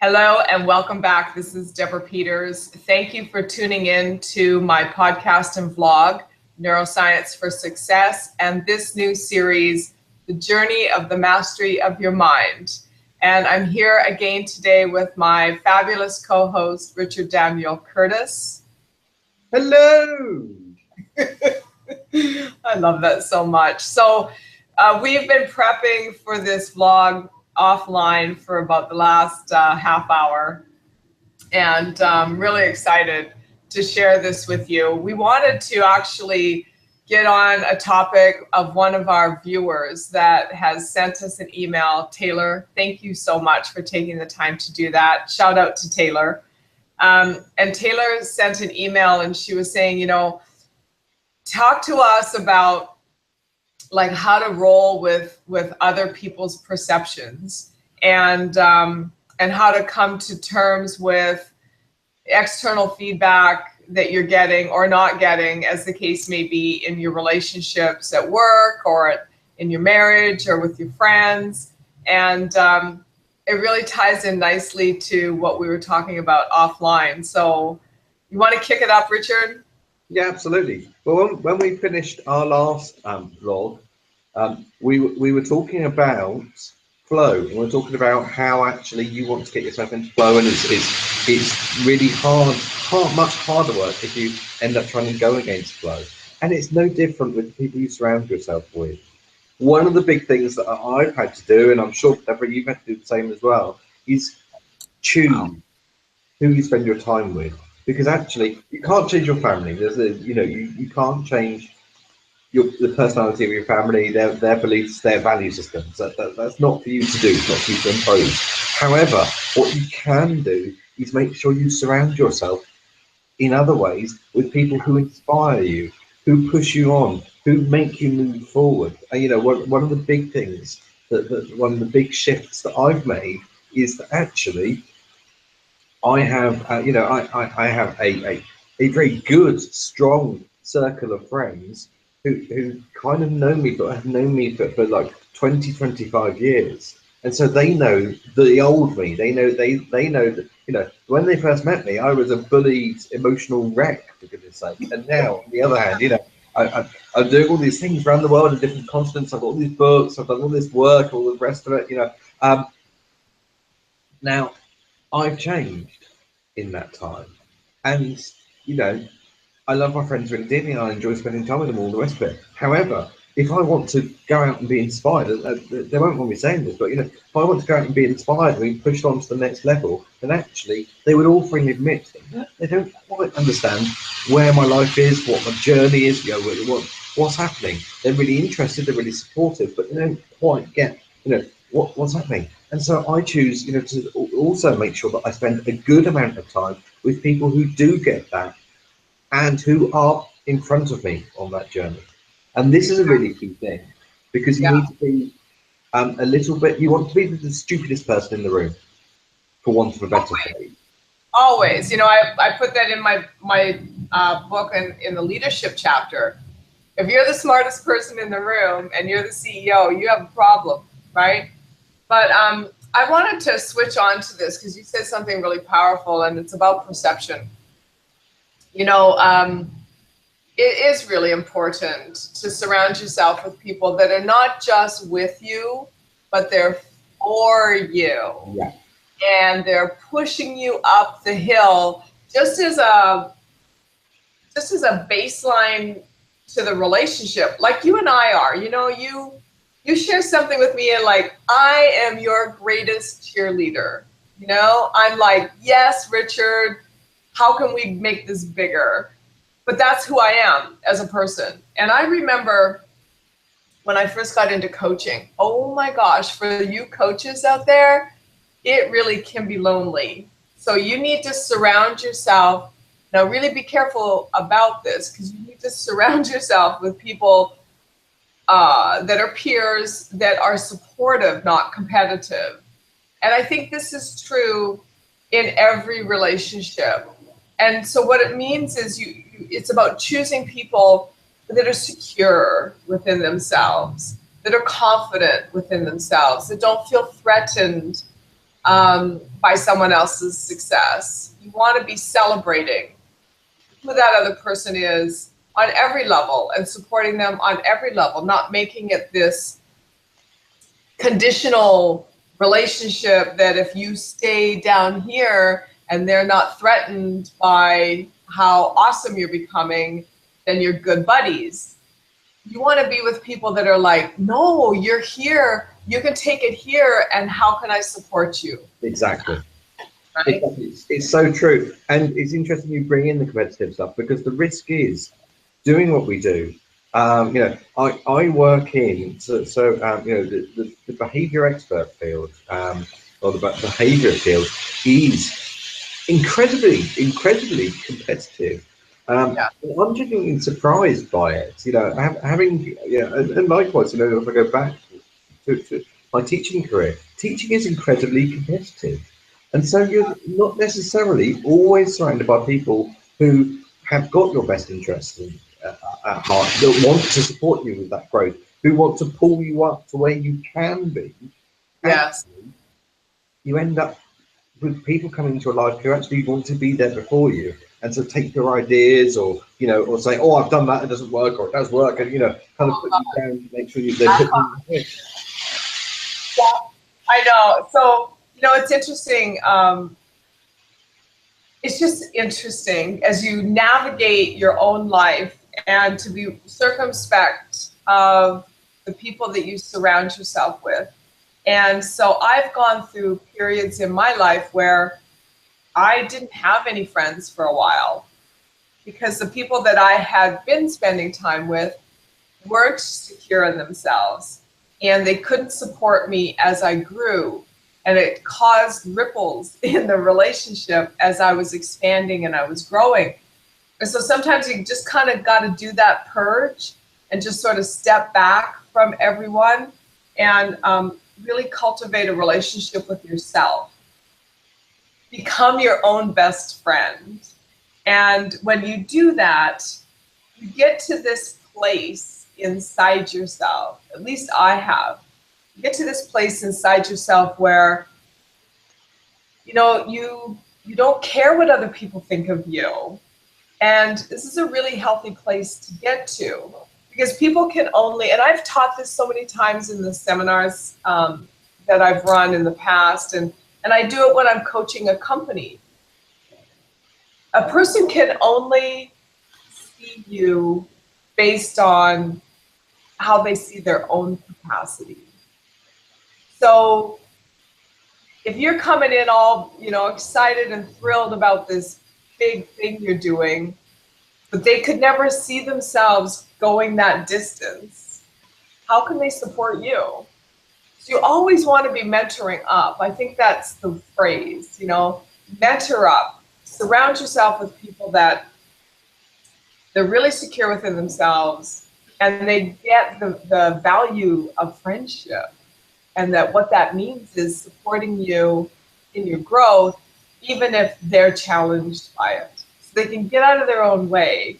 Hello and welcome back. This is Deborah Peters. Thank you for tuning in to my podcast and vlog, Neuroscience for Success, and this new series, The Journey of the Mastery of Your Mind. And I'm here again today with my fabulous co-host, Richard Daniel Curtis. Hello! I love that so much. So we've been prepping for this vlog offline for about the last half hour, and I'm really excited to share this with you. We wanted to actually get on a topic of one of our viewers that has sent us an email. Taylor, thank you so much for taking the time to do that. Shout out to Taylor. And Taylor sent an email and she was saying, talk to us about like how to roll with other people's perceptions and how to come to terms with external feedback that you're getting or not getting, as the case may be, in your relationships at work or in your marriage or with your friends. And it really ties in nicely to what we were talking about offline. So you want to kick it up, Richard? Yeah, absolutely. Well, when we finished our last vlog, we were talking about flow. And we were talking about how actually you want to get yourself into flow, and it's really much harder work if you end up trying to go against flow. And it's no different with the people you surround yourself with. One of the big things that I've had to do, and I'm sure, Deborah, you've had to do the same as well, is choose who you spend your time with. Because actually, you can't change your family. You can't change the personality of your family, their beliefs, their value systems. That's not for you to do. It's not for you to impose. However, what you can do is make sure you surround yourself in other ways with people who inspire you, who push you on, who make you move forward. And one of the big things one of the big shifts that I've made is that actually I have, I have a very good, strong circle of friends who kind of know me, but have known me for like 20, 25 years. And so they know the old me. They know that, when they first met me, I was a bullied, emotional wreck, for goodness sake. And now, on the other hand, I'm doing all these things around the world in different continents. I've got all these books, I've done all this work, all the rest of it, Now, I've changed in that time, and I love my friends really dearly, and I enjoy spending time with them, all the rest of it. However, if I want to go out and be inspired, they won't want me saying this, but if I want to go out and be inspired and be pushed on to the next level, then actually they would all freely admit that they don't quite understand where my life is, what my journey is, what's happening. They're really interested, they're really supportive, but they don't quite get what's happening. And so I choose to also make sure that I spend a good amount of time with people who do get that and who are in front of me on that journey. And this is a really key thing, because you need to be a little bit, you want to be the stupidest person in the room, for want of a better phrase. Always. I put that in my book and in the leadership chapter. If you're the smartest person in the room and you're the CEO, you have a problem, right? But I wanted to switch on to this because you said something really powerful, and it's about perception. It is really important to surround yourself with people that are not just with you, but they're for you. Yeah. And they're pushing you up the hill just as a baseline to the relationship, like you and I are. You share something with me and like, I am your greatest cheerleader. I'm like, yes, Richard, how can we make this bigger? But that's who I am as a person. And I remember when I first got into coaching, oh my gosh, for you coaches out there, it really can be lonely. So you need to surround yourself. Now really be careful about this, because you need to surround yourself with people that are peers, that are supportive, not competitive. And I think this is true in every relationship. And so what it means is it's about choosing people that are secure within themselves, that are confident within themselves, that don't feel threatened by someone else's success. You want to be celebrating who that other person is on every level and supporting them on every level, not making it this conditional relationship that if you stay down here and they're not threatened by how awesome you're becoming, then you're good buddies. You want to be with people that are like, no, you're here, you can take it here, and how can I support you? Exactly. Right? Exactly. It's so true. And it's interesting you bring in the competitive stuff, because the risk is doing what we do. You know, I work in, you know, the behavior expert field, or the behavior field is incredibly competitive. Yeah. I'm genuinely surprised by it. You know, having, yeah, and likewise, you know, if I go back to my teaching career, teaching is incredibly competitive, and so you're not necessarily always surrounded by people who have got your best interests at heart, that want to support you with that growth, who want to pull you up to where you can be. Yes. Actually, you end up with people coming into your life who actually want to be there before you, and to take your ideas, or, you know, or say, oh, I've done that, it doesn't work, or it does work, and, you know, kind of put you down, make sure they put you in. Yeah, I know. So, you know, it's interesting. It's just interesting as you navigate your own life, and to be circumspect of the people that you surround yourself with. And so I've gone through periods in my life where I didn't have any friends for a while, because the people that I had been spending time with weren't secure in themselves, and they couldn't support me as I grew. And it caused ripples in the relationship as I was expanding and I was growing. And so sometimes you just kind of got to do that purge and just sort of step back from everyone, and really cultivate a relationship with yourself. Become your own best friend. And when you do that, you get to this place inside yourself, at least I have. You get to this place inside yourself where, you know, you don't care what other people think of you. And this is a really healthy place to get to, because people can only, and I've taught this so many times in the seminars that I've run in the past, and I do it when I'm coaching a company. A person can only see you based on how they see their own capacity. So if you're coming in all, you know, excited and thrilled about this big thing you're doing, but they could never see themselves going that distance, how can they support you? So you always want to be mentoring up. I think that's the phrase, you know, mentor up. Surround yourself with people that they're really secure within themselves, and they get the value of friendship, and that what that means is supporting you in your growth, even if they're challenged by it. So they can get out of their own way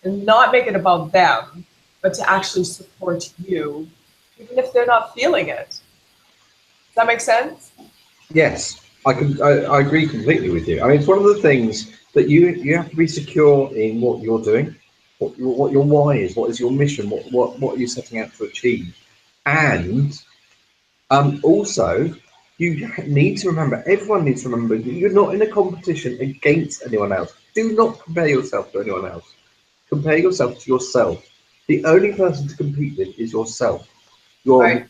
and not make it about them, but to actually support you, even if they're not feeling it. Does that make sense? Yes, I agree completely with you. I mean, it's one of the things that you have to be secure in what you're doing, what your why is, what is your mission, what are you setting out to achieve, and also you need to remember, everyone needs to remember, that you're not in a competition against anyone else. Do not compare yourself to anyone else. Compare yourself to yourself. The only person to compete with is yourself. You're Right.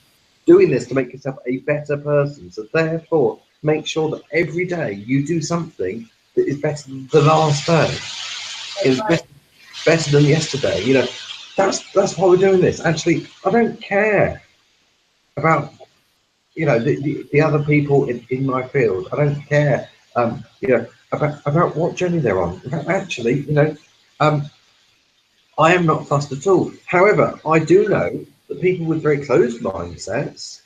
doing this to make yourself a better person. So therefore, make sure that every day you do something that is better than the last day. Is Right. better than yesterday. You know, that's why we're doing this. Actually, I don't care about, you know, the other people in my field. I don't care, you know, about what journey they're on. In fact, actually, you know, I am not fussed at all. However, I do know that people with very closed mindsets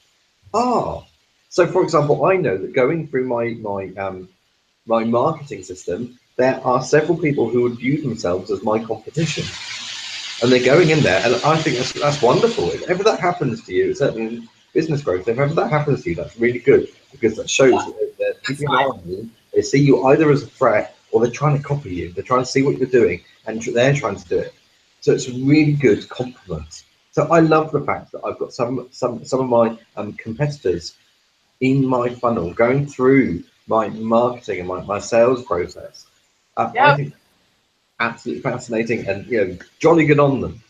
are. So, for example, I know that going through my marketing system, there are several people who would view themselves as my competition, and they're going in there, and I think that's wonderful. If ever that happens to you, certainly in business growth, if ever that happens to you, that's really good, because that shows that keeping an eye on you. They see you either as a threat or they're trying to copy you. They're trying to see what you're doing and they're trying to do it. So it's a really good compliment. So I love the fact that I've got some of my competitors in my funnel going through my marketing and my sales process. I think absolutely fascinating and jolly good on them.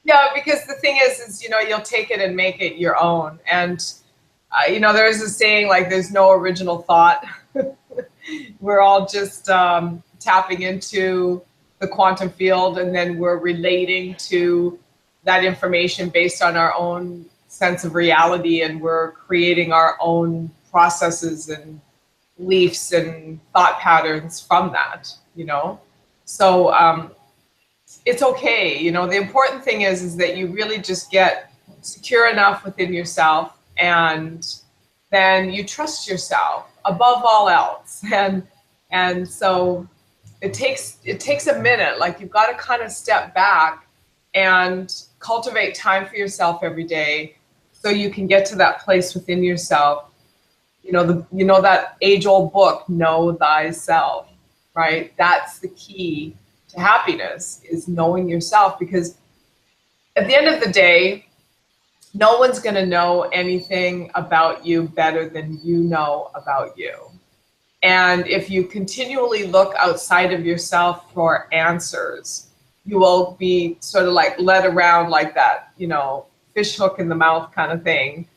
Yeah, because the thing is you'll take it and make it your own. And there's a saying like there's no original thought. We're all just tapping into the quantum field, and then we're relating to that information based on our own sense of reality, and we're creating our own processes and beliefs and thought patterns from that, So it's okay. The important thing is that you really just get secure enough within yourself, and then you trust yourself above all else. And so it takes a minute. Like, you've got to kind of step back and cultivate time for yourself every day, so you can get to that place within yourself. That age-old book, Know Thyself, right? That's the key to happiness, is knowing yourself, because at the end of the day, no one's going to know anything about you better than you know about you. And if you continually look outside of yourself for answers, you will be sort of like led around like that, fish hook in the mouth kind of thing,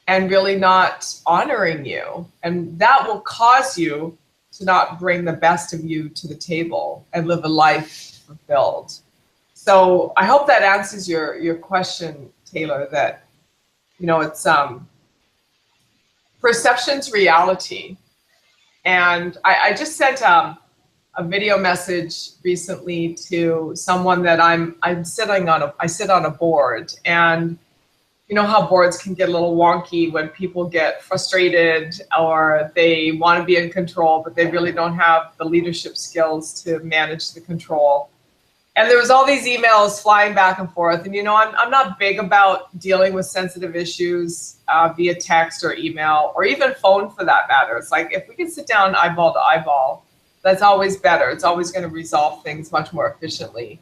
and really not honoring you. And that will cause you to not bring the best of you to the table and live a life fulfilled. So I hope that answers your question, Taylor, that, it's perception's reality. And I just sent a video message recently to someone that I sit on a board, and you know how boards can get a little wonky when people get frustrated or they want to be in control, but they really don't have the leadership skills to manage the control. And there was all these emails flying back and forth. And I'm not big about dealing with sensitive issues via text or email, or even phone for that matter. It's like, if we can sit down eyeball to eyeball, that's always better. It's always going to resolve things much more efficiently.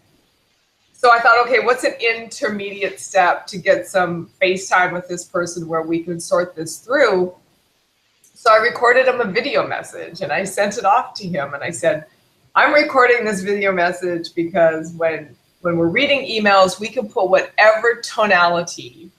So I thought, okay, what's an intermediate step to get some FaceTime with this person where we can sort this through? So I recorded him a video message and I sent it off to him, and I said, I'm recording this video message because when we're reading emails, we can put whatever tonality,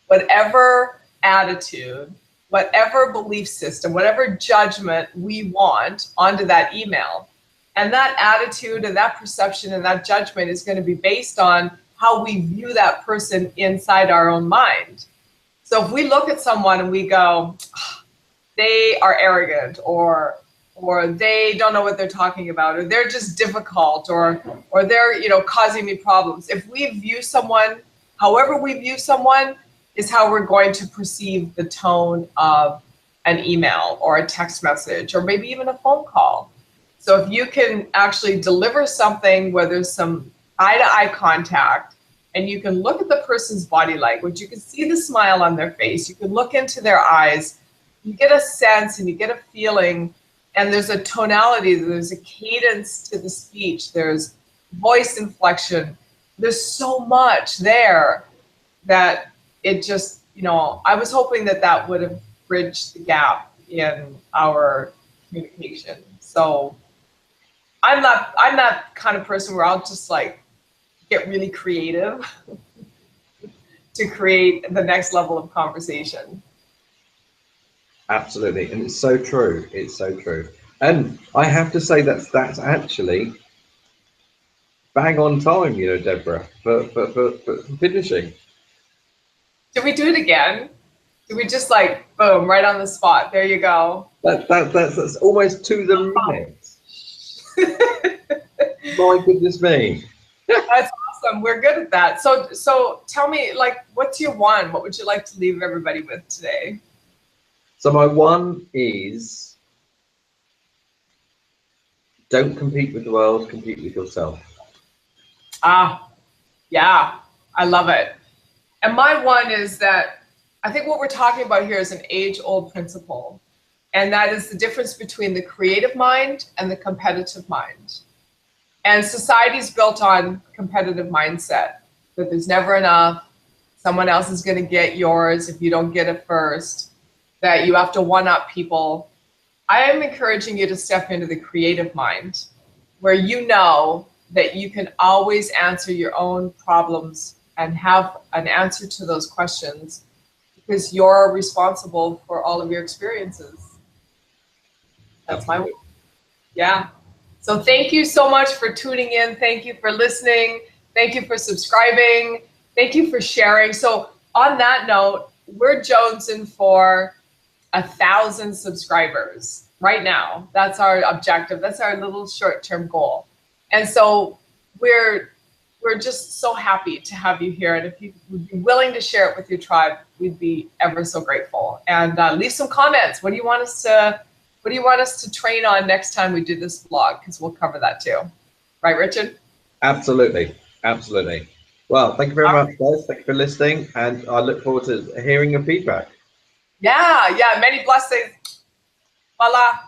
whatever attitude, whatever belief system, whatever judgment we want onto that email. And that attitude and that perception and that judgment is going to be based on how we view that person inside our own mind. So if we look at someone and we go, they are arrogant, or they don't know what they're talking about, or they're just difficult, or they're causing me problems. If we view someone, however we view someone is how we're going to perceive the tone of an email or a text message, or maybe even a phone call. So if you can actually deliver something where there's some eye-to-eye contact, and you can look at the person's body language, you can see the smile on their face, you can look into their eyes, you get a sense and you get a feeling, and there's a tonality, there's a cadence to the speech, there's voice inflection, there's so much there that it just, I was hoping that would have bridged the gap in our communication. So I'm that kind of person where I'll just like get really creative to create the next level of conversation. Absolutely, and it's so true. It's so true. And I have to say that's actually bang on time, Deborah, for finishing. Did we do it again? Did we just like boom, right on the spot? There you go. That's almost to the minute. My goodness me. That's awesome. We're good at that. So tell me, like, what's your one? What would you like to leave everybody with today? So my one is, don't compete with the world, compete with yourself. Yeah, I love it. And my one is that I think what we're talking about here is an age-old principle. And that is the difference between the creative mind and the competitive mind. And society is built on competitive mindset, that there's never enough, someone else is going to get yours if you don't get it first, that you have to one-up people. I am encouraging you to step into the creative mind, where you know that you can always answer your own problems and have an answer to those questions, because you're responsible for all of your experiences. That's Absolutely. yeah. So thank you so much for tuning in. Thank you for listening. Thank you for subscribing. Thank you for sharing. So on that note, we're jonesing for 1,000 subscribers right now. That's our objective. That's our little short-term goal. And so we're just so happy to have you here. And if you would be willing to share it with your tribe, we'd be ever so grateful. And leave some comments. What do you want us to train on next time we do this vlog? Because we'll cover that too. Right, Richard? Absolutely. Absolutely. Well, thank you very much, guys. Thank you for listening. And I look forward to hearing your feedback. Yeah. Many blessings. Voila.